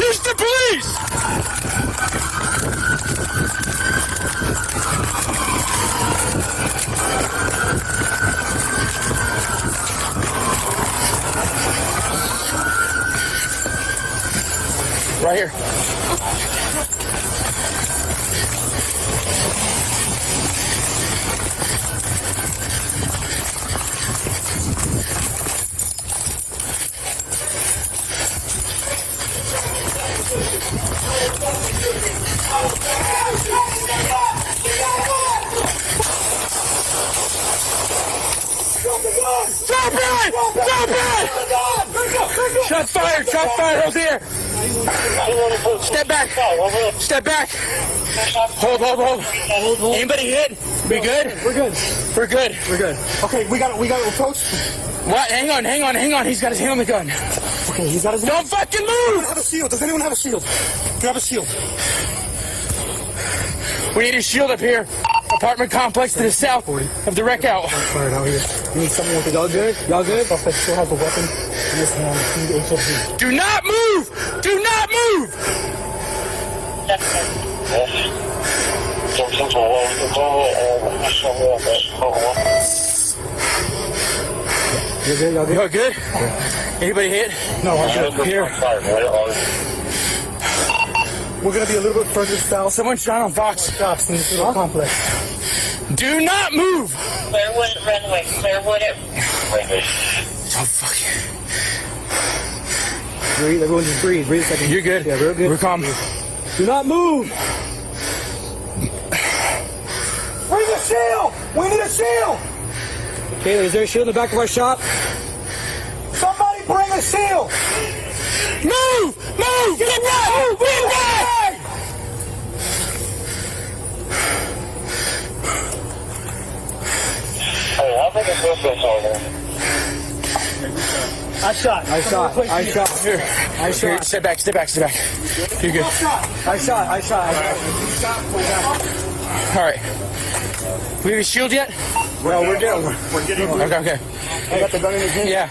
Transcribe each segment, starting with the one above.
Introduce the police! Right here. Drop it! Drop it! Shots fired! Shots fired! Hold here! Step back! Step back! Hold. Anybody hit? We good? We're good. We're good. We're good. Okay, we got to approach. What? Hang on. He's got his hand on the gun. Okay, he's got his... Don't fucking move! Have a shield. Does anyone have a shield? Grab a shield. We need a shield up here. Apartment complex to the south of the wreck out. Fired out here. We need someone with a... Y'all good? Y'all good? Suspect still has a weapon in his hand. Do not move! Do not move! You good? Y'all good? Y'all good? Anybody hit? No, I'm good. Here. We're going to be a little bit further south. Someone shot on Fox. Shots in this little complex. Do not move! Clearwood runway. Clearwood runway. Oh, fuck. Breathe. Everyone just breathe. Breathe a second. You're good. Yeah, we're good. We're calm. Do not move! Bring a shield! We need a shield! Okay, is there a shield in the back of our shop? Somebody bring a shield! Move! Move! Get back! Move! Get back! Hey, I think it's this over. I shot. Here, step back. You're good. I shot. All right. We have a shield yet? Well, we're getting. Okay. I got the gun in his hand. Yeah.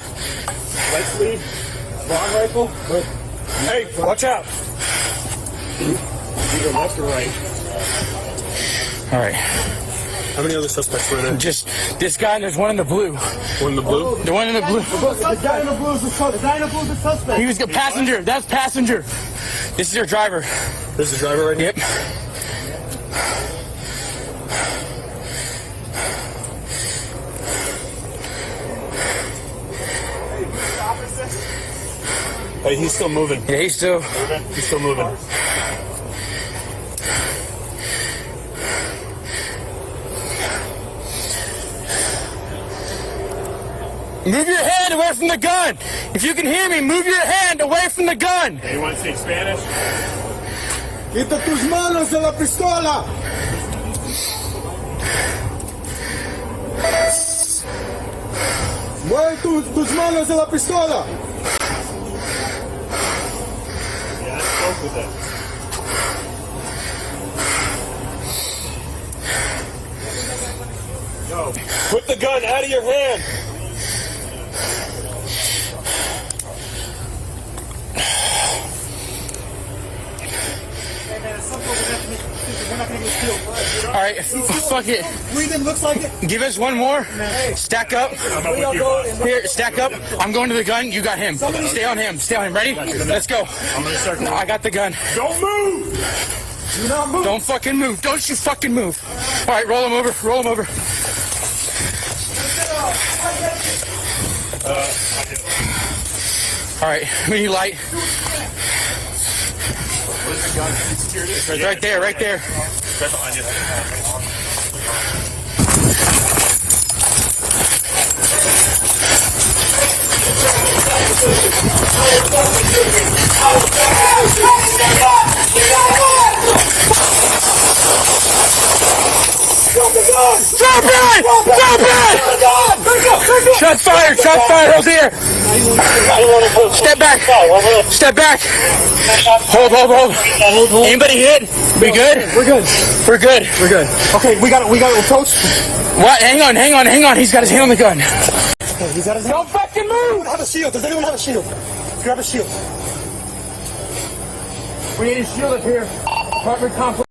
Right sleeve. Long rifle. Hey, watch out. Either left or right. All right. How many other suspects were there? Just this guy and there's one in the blue. One in the blue? The one in the blue. The guy in the blue is the suspect. He was the passenger. That's passenger. This is your driver. This is the driver right here? Yep. Hey, he's still moving. Yeah, he's still moving. Move your hand away from the gun. If you can hear me, move your hand away from the gun. You want to speak Spanish? Quita tus manos de la pistola. Mueve tus manos de la pistola. Yeah, I spoke with that. No. Put the gun out of your hand. All right, fuck it. Breathing looks like it. Give us one more. Stack up. Here, stack up. I'm going to the gun. You got him. Stay on him. Ready? Let's go. I'm going to start. I got the gun. Don't move! Do not move. Don't fucking move. Don't you fucking move. All right, roll him over. All right, we need light. Right there. Right behind you. Drop it! Shots fired! Hold here! Step back! Hold. Anybody hit? We good? We're good. Okay, we got to approach. What? Hang on. He's got his hand on the gun. He's got his hand. Don't fucking move! Have a shield. Does anyone have a shield? Grab a shield. We need a shield up here. Apartment complex.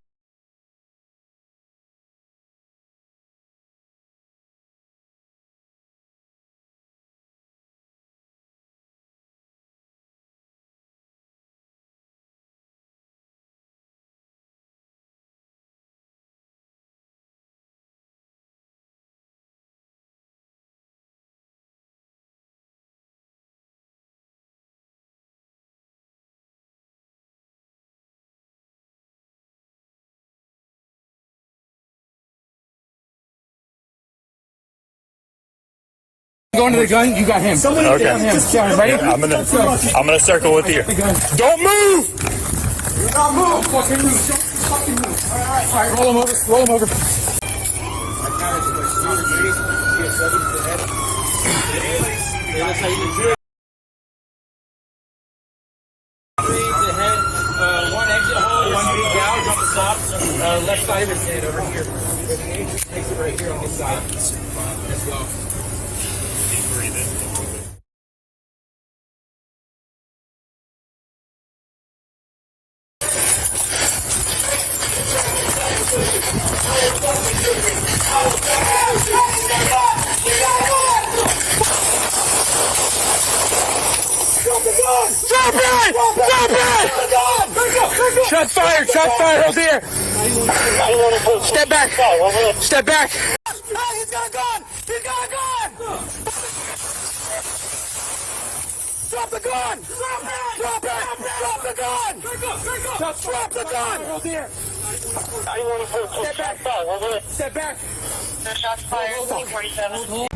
Going to the gun, you got him. Somebody Okay. get him. Ready? I'm gonna circle with you. Don't move! Do not move. Fucking move. Don't fucking move. All right. Roll him over. Roll him over. One exit hole, one big gouge on the top, left side of his head over here. There's an exit right here on this side. Let's go. Drop it! Drop it! Shot fire! Shot fire! Hold here! Step back! Step back! He's got a gun! He's got a gun! Drop the gun! Drop it! Drop it! Drop the gun! Drop the gun! Hold here! Step back! Step back! The shots fired, 47.